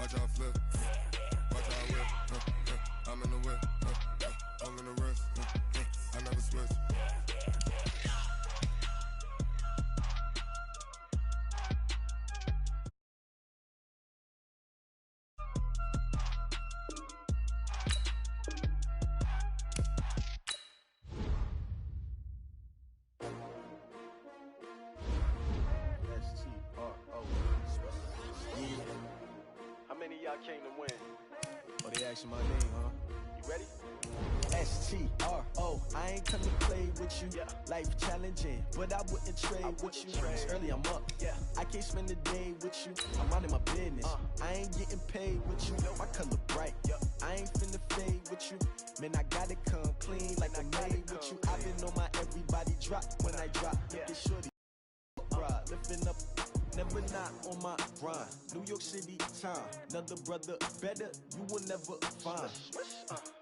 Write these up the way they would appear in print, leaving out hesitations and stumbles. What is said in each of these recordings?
Watch out flip. Watch out whip. I'm in the whip. I'm in the wrist. I never switch. How many of y'all came to win? Oh, they asking my name, huh? You ready? S-T-R-O, I ain't come to play with you. Yeah. Life challenging, but I wouldn't trade with you. It's early, I'm up. Yeah. I can't spend the day with you. I'm minding my business. I ain't getting paid with you. My color bright. I ain't finna fade with you. Man, I gotta come clean like I made with you. I've been on my everybody drop when I drop. Look at shorty. Lifting up, never not on my grind. New York City time, another brother better, you will never find.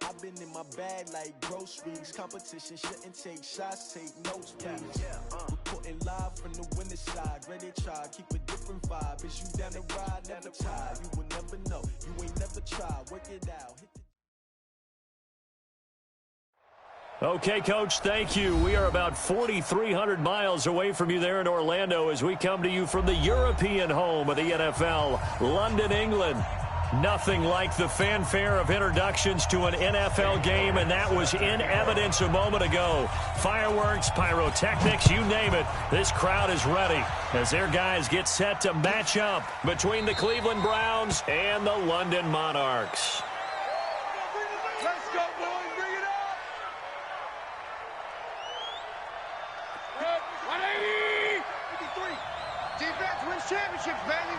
I've been in my bag like groceries. Competition shouldn't take shots, take notes, please. Reporting live from the winning side. Ready to try, keep a different vibe. Is you down the ride, never tired. You will never know, you ain't never tried. Work it out. Okay, Coach, thank you. We are about 4,300 miles away from you there in Orlando as we come to you from the European home of the NFL, London, England. Nothing like the fanfare of introductions to an NFL game, and that was in evidence a moment ago. Fireworks, pyrotechnics, you name it. This crowd is ready as their guys get set to match up between the Cleveland Browns and the London Monarchs. Let's go, boys. Bring it up. 180. 53. Defense wins championships, baby.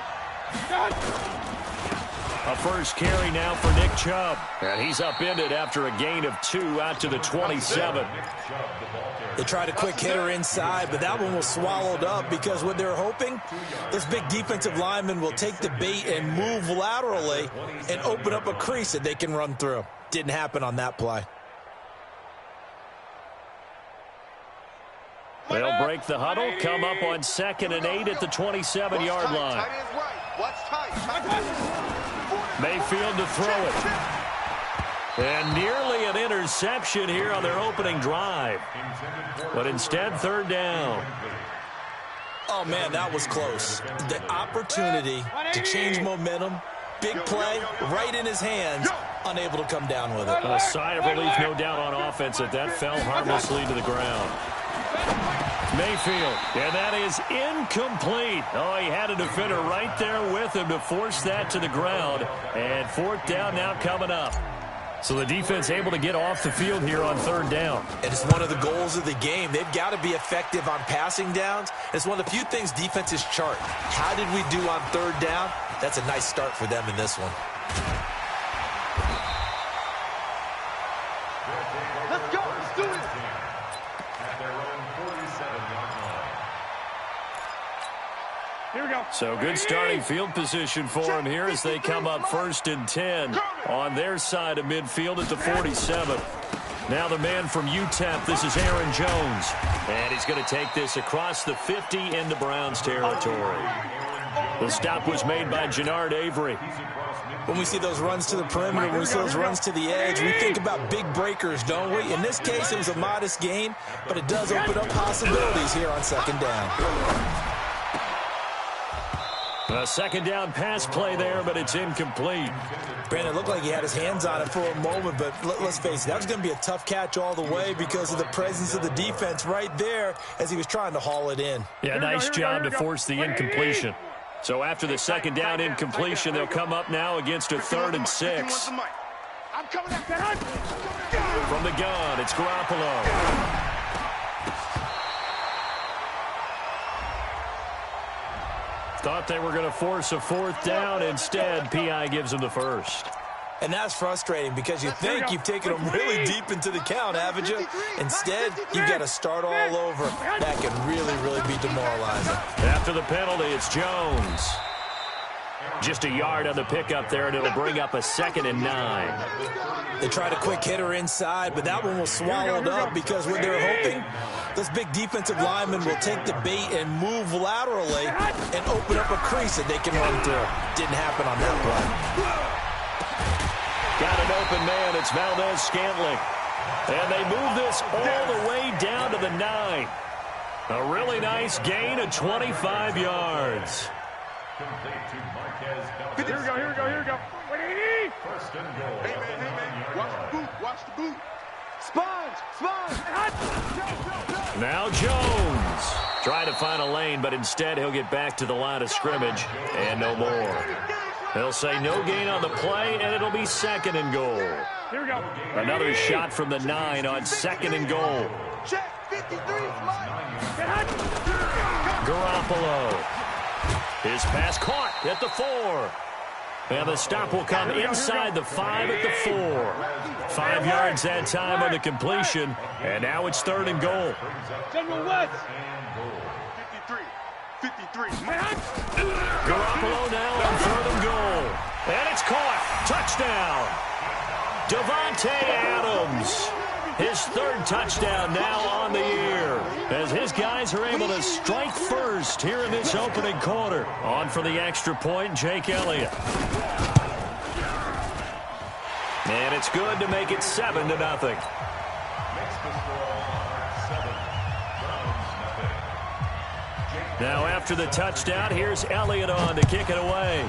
A first carry now for Nick Chubb. And he's upended after a gain of 2 out to the 27. They tried a quick hitter inside, but that one was swallowed up because what they're hoping, this big defensive lineman will take the bait and move laterally and open up a crease that they can run through. Didn't happen on that play. They'll break the huddle, come up on 2nd and 8 at the 27-yard line. Tight end's right. What's tight? Mayfield to throw it. And nearly an interception here on their opening drive. But instead, 3rd down. Oh, man, that was close. The opportunity to change momentum, big play, right in his hands, unable to come down with it. A sigh of relief, no doubt, on offense that fell harmlessly to the ground. Mayfield, and that is incomplete. Oh, he had a defender right there with him to force that to the ground. And 4th down now coming up. So the defense able to get off the field here on 3rd down. And it's one of the goals of the game. They've got to be effective on passing downs. It's one of the few things defenses chart. How did we do on 3rd down? That's a nice start for them in this one. Let's go. Let's do it. Here we go. So good starting field position for him here as they come up 1st and 10 on their side of midfield at the 47. Now the man from UTEP, this is Aaron Jones. And he's going to take this across the 50 into Browns territory. The stop was made by Jannard Avery. When we see those runs to the perimeter, when we see those runs to the edge, we think about big breakers, don't we? In this case, it was a modest gain, but it does open up possibilities here on 2nd down. A 2nd down pass play there, but it's incomplete. Brandon, it looked like he had his hands on it for a moment, but let's face it, that was going to be a tough catch all the way because of the presence of the defense right there as he was trying to haul it in. Yeah, nice job to force the incompletion. So after the 2nd down incompletion, they'll come up now against a 3rd and 6. I'm coming after him. From the gun, it's Garoppolo. Thought they were going to force a 4th down. Instead, P.I. gives them the 1st. And that's frustrating because you think you've taken them really deep into the count, haven't you? Instead, you've got to start all over. That can really, really be demoralizing. After the penalty, it's Jones. Just a yard on the pickup there, and it'll bring up a 2nd and 9. They tried a quick hitter inside, but that one was swallowed up because what they're hoping, those big defensive linemen will take the bait and move laterally and open up a crease that they can run through. Didn't happen on that play. Got an open man. It's Valdez-Scantling. And they move this all the way down to the 9. A really nice gain of 25 yards. Here we go. Wait, First and goal. hey, man. Watch the boot. Sponge. Now Jones. Trying to find a lane, but instead he'll get back to the line of scrimmage. And no more. They'll say no gain on the play, and it'll be 2nd and goal. Here we go. Another shot from the 9 on 2nd and goal. Check. 53 is mine. Garoppolo. His pass caught at the 4. And the stop will come inside the 5 at the 4. 5 yards that time on the completion. And now it's 3rd and goal. General West. 53. Garoppolo now on 3rd and goal. And it's caught. Touchdown. Devontae Adams. His 3rd touchdown now on the year as his guys are able to strike first here in this opening quarter. On for the extra point, Jake Elliott. And it's good to make it 7-0. Now after the touchdown, here's Elliott on to kick it away.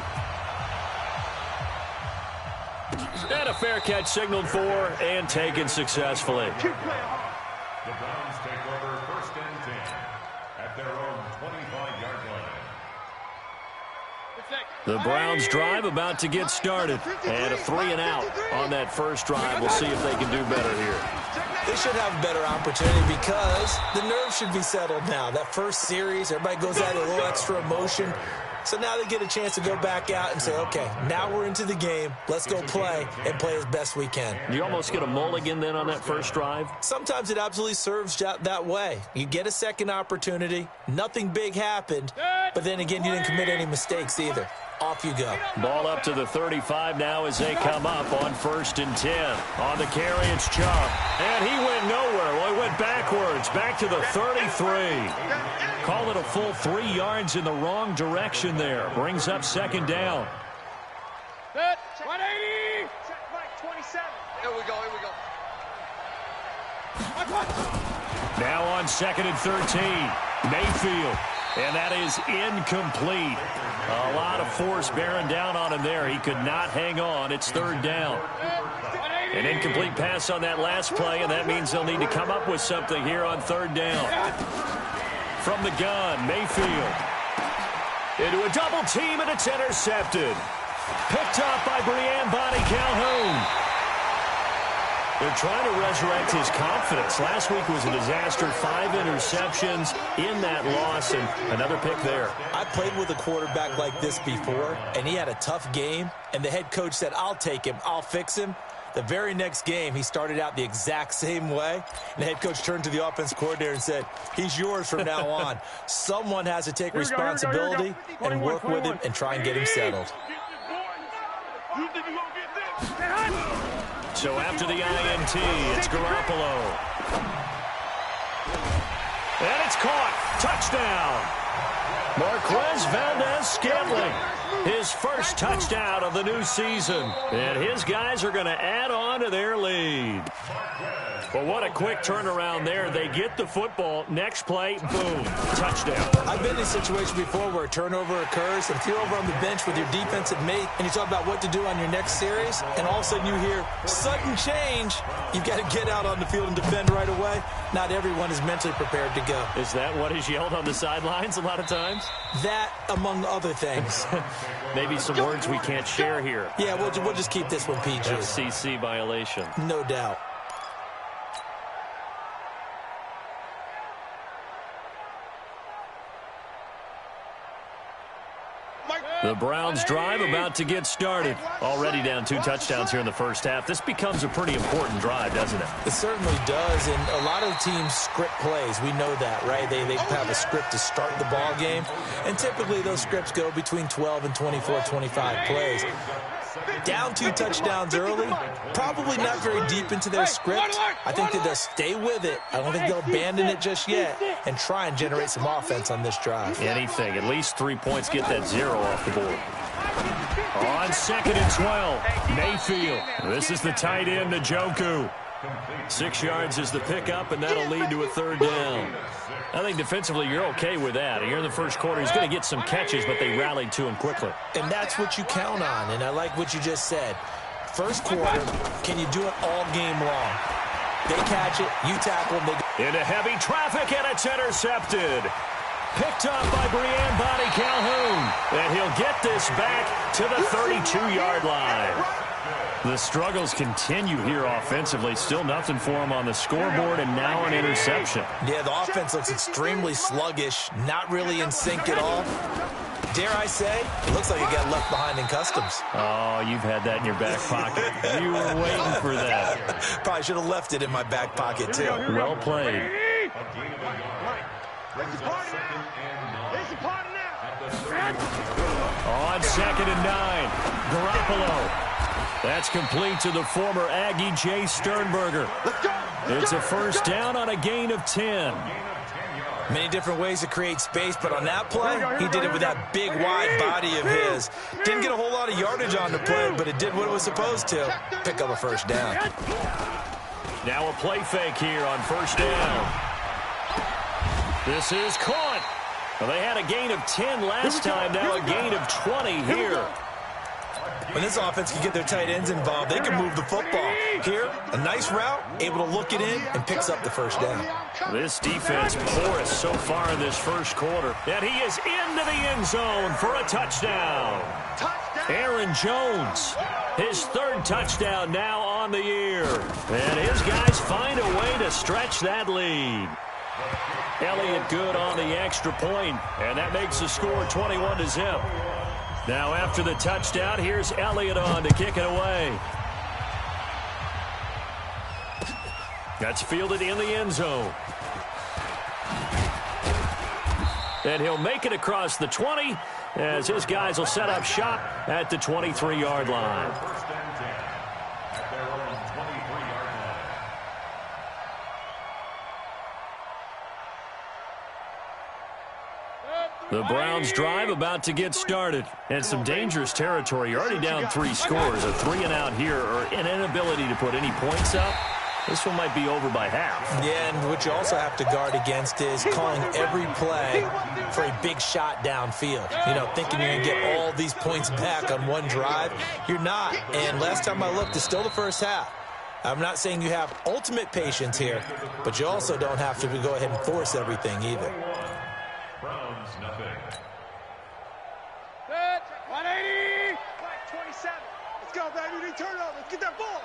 And a fair catch signaled for and taken successfully. The Browns take over 1st and 10 at their own 25-yard line. The Browns drive about to get started. And a 3-and-out on that first drive. We'll see if they can do better here. They should have a better opportunity because the nerves should be settled now. That first series, everybody goes out with a little extra emotion. So now they get a chance to go back out and say, okay, now we're into the game. Let's go play and play as best we can. You almost get a mulligan then on that first drive? Sometimes it absolutely serves that way. You get a second opportunity. Nothing big happened. But then again, you didn't commit any mistakes either. Off you go. Ball up to the 35 now as they come up on 1st and 10. On the carry, it's Chubb. And he went nowhere. Well, he went backwards, back to the 33. Call it a full 3 yards in the wrong direction there. Brings up 2nd down. 180. Check Mike 27. Here we go. Now on 2nd and 13. Mayfield. And that is incomplete. A lot of force bearing down on him there. He could not hang on. It's 3rd down. An incomplete pass on that last play, and that means they'll need to come up with something here on 3rd down. From the gun, Mayfield. Into a double team, and it's intercepted. Picked up by Brianne Bonnie Calhoun. They're trying to resurrect his confidence. Last week was a disaster. 5 interceptions in that loss, and another pick there. I played with a quarterback like this before, and he had a tough game, and the head coach said, I'll take him, I'll fix him. The very next game, he started out the exact same way, and the head coach turned to the offense coordinator and said, he's yours from now on. Someone has to take responsibility and work with him and try and get him settled. So after the INT, it's Garoppolo. And it's caught. Touchdown. Marquez Valdez-Scantling. His first touchdown of the new season. And his guys are going to add on to their lead. Well, what a quick turnaround there. They get the football. Next play, boom, touchdown. I've been in a situation before where a turnover occurs, and if you're over on the bench with your defensive mate and you talk about what to do on your next series, and all of a sudden you hear sudden change, you've got to get out on the field and defend right away. Not everyone is mentally prepared to go. Is that what is yelled on the sidelines a lot of times? That, among other things. Maybe some words we can't share here. Yeah, we'll just keep this one PG. FCC violation. No doubt. Mike. The Browns drive about to get started. Already down 2 touchdowns here in the first half. This becomes a pretty important drive, doesn't it? It certainly does, and a lot of the teams script plays. We know that, right? They have a script to start the ball game, and typically those scripts go between 12 and 24, 25 plays. Down 2 touchdowns early, probably not very deep into their script. I think that they'll stay with it. I don't think they'll abandon it just yet and try and generate some offense on this drive. Anything, at least 3 points, get that 0 off the board. On 2nd and 12, Mayfield. This is the tight end, Njoku. 6 yards is the pickup, and that'll lead to a 3rd down. I think defensively you're okay with that. Here in the first quarter, he's going to get some catches, but they rallied to him quickly. And that's what you count on, and I like what you just said. First quarter, can you do it all game long? They catch it, you tackle them. Into heavy traffic, and it's intercepted. Picked up by Brian Body Calhoun, and he'll get this back to the 32-yard line. The struggles continue here offensively. Still nothing for him on the scoreboard, and now an interception. Yeah, the offense looks extremely sluggish, not really in sync at all. Dare I say, it looks like it got left behind in customs. Oh, you've had that in your back pocket. You were waiting for that. Probably should have left it in my back pocket, too. Well played. On 2nd and 9, Garoppolo. That's complete to the former Aggie Jay Sternberger. It's a 1st down on a gain of 10. Many different ways to create space, but on that play, he did it with that big, wide body of his. Didn't get a whole lot of yardage on the play, but it did what it was supposed to. Pick up a 1st down. Now a play fake here on 1st down. This is caught. Well, they had a gain of 10 last time, now a gain of 20 here. When this offense can get their tight ends involved, they can move the football. Here, a nice route, able to look it in, and picks up the 1st down. This defense porous so far in this first quarter. And he is into the end zone for a touchdown. Aaron Jones, his 3rd touchdown now on the year. And his guys find a way to stretch that lead. Elliott good on the extra point, and that makes the score 21-0. Now after the touchdown, here's Elliott on to kick it away. That's fielded in the end zone. And he'll make it across the 20 as his guys will set up shop at the 23-yard line. The Browns drive about to get started. And some dangerous territory. You're already down 3 scores. A 3-and-out here or an inability to put any points up. This one might be over by half. Yeah, and what you also have to guard against is calling every play for a big shot downfield. You know, thinking you're going to get all these points back on one drive. You're not. And last time I looked, it's still the first half. I'm not saying you have ultimate patience here, but you also don't have to go ahead and force everything either. Browns, nothing. Good. 180. 27. Let's go, baby. We turn over. Let's get that ball.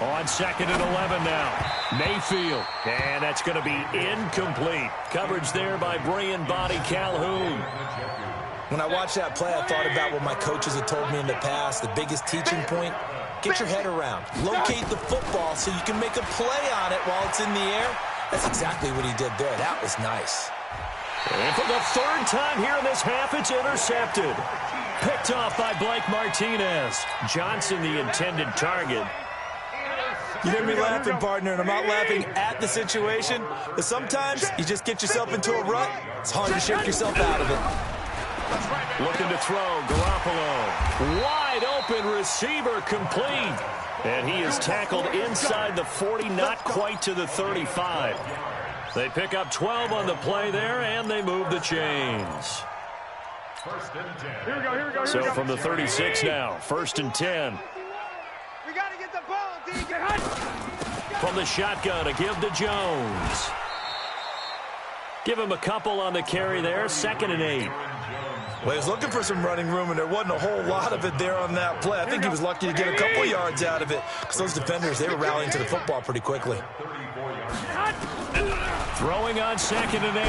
On 2nd and 11 now. Mayfield. And that's going to be incomplete. Coverage there by Brian Body Calhoun. When I watched that play, I thought about what my coaches had told me in the past. The biggest teaching point, get your head around. Locate the football so you can make a play on it while it's in the air. That's exactly what he did there. That was nice. And for the 3rd time here in this half, it's intercepted. Picked off by Blake Martinez. Johnson, the intended target. You hear me laughing, partner, and I'm not laughing at the situation, but sometimes you just get yourself into a rut. It's hard to shake yourself out of it. Looking to throw, Garoppolo. Wide open receiver, complete. And he is tackled inside the 40, not quite to the 35. They pick up 12 on the play there, and they move the chains. Here we go. So from the 36 now, 1st and 10. We got to get the ball, D. Get hot. From the shotgun to give to Jones. Give him a couple on the carry there, 2nd and 8. Well, he was looking for some running room, and there wasn't a whole lot of it there on that play. I think he was lucky to get a couple yards out of it because those defenders, they were rallying to the football pretty quickly. Throwing on 2nd and 8.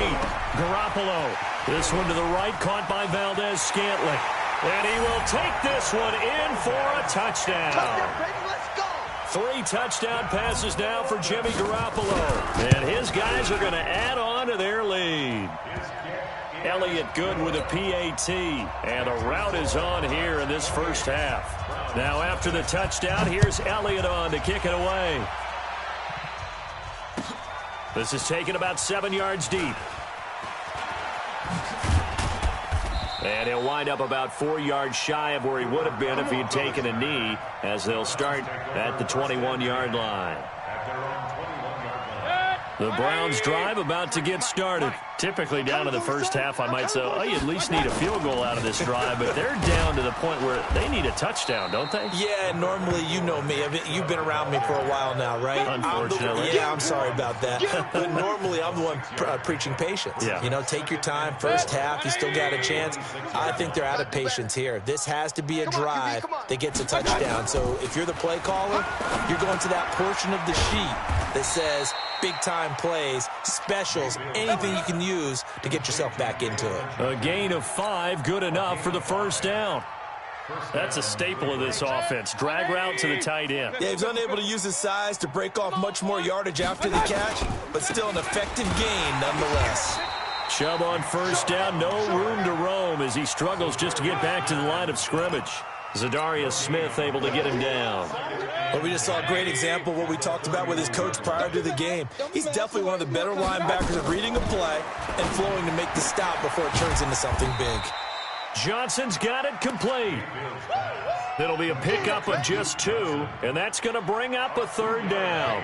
Garoppolo This one to the right, caught by Valdez-Scantling. And he will take this one in for a touchdown. Touchdown, baby, let's go! 3 touchdown passes now for Jimmy Garoppolo. And his guys are going to add on to their lead. Elliott good with a PAT. And a rout is on here in this first half. Now after the touchdown, here's Elliott on to kick it away. This is taken about 7 yards deep. And he'll wind up about 4 yards shy of where he would have been if he had taken a knee, as they'll start at the 21-yard line. The Browns drive about to get started. Typically down to the first half, I might say, oh, you at least need a field goal out of this drive, but they're down to the point where they need a touchdown, don't they? Yeah, normally, you know me. You've been around me for a while now, right? Unfortunately. I'm sorry about that. But normally, I'm the one preaching patience. Yeah. You know, take your time. First half, you still got a chance. I think they're out of patience here. This has to be a drive that gets a touchdown. So if you're the play caller, you're going to that portion of the sheet that says big-time plays, specials, anything you can use to get yourself back into it. A gain of 5, good enough for the first down. That's a staple of this offense. Drag route to the tight end. Yeah, he's unable to use his size to break off much more yardage after the catch, but still an effective gain nonetheless. Chubb on first down, no room to roam as he struggles just to get back to the line of scrimmage. Zadarius Smith able to get him down. Well, we just saw a great example of what we talked about with his coach prior to the game. He's definitely one of the better linebackers at reading a play and flowing to make the stop before it turns into something big. Johnson's got it complete. It'll be a pickup of just 2, and that's going to bring up a third down.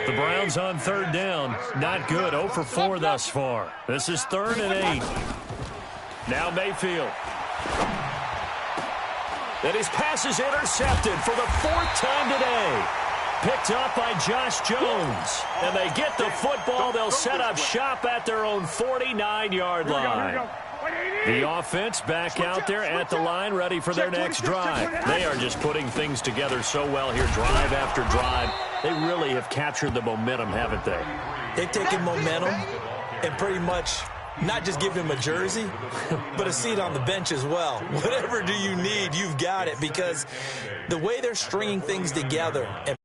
The Browns on third down, not good, 0 for 4 thus far. This is 3rd and 8. Now Mayfield. And his pass is intercepted for the 4th time today. Picked up by Josh Jones. And they get the football. They'll set up shop at their own 49-yard line. The offense back out there at the line, ready for their next drive. They are just putting things together so well here, drive after drive. They really have captured the momentum, haven't they? They've taken momentum and pretty much not just give him a jersey, but a seat on the bench as well. Whatever do you need, you've got it, because the way they're stringing things together and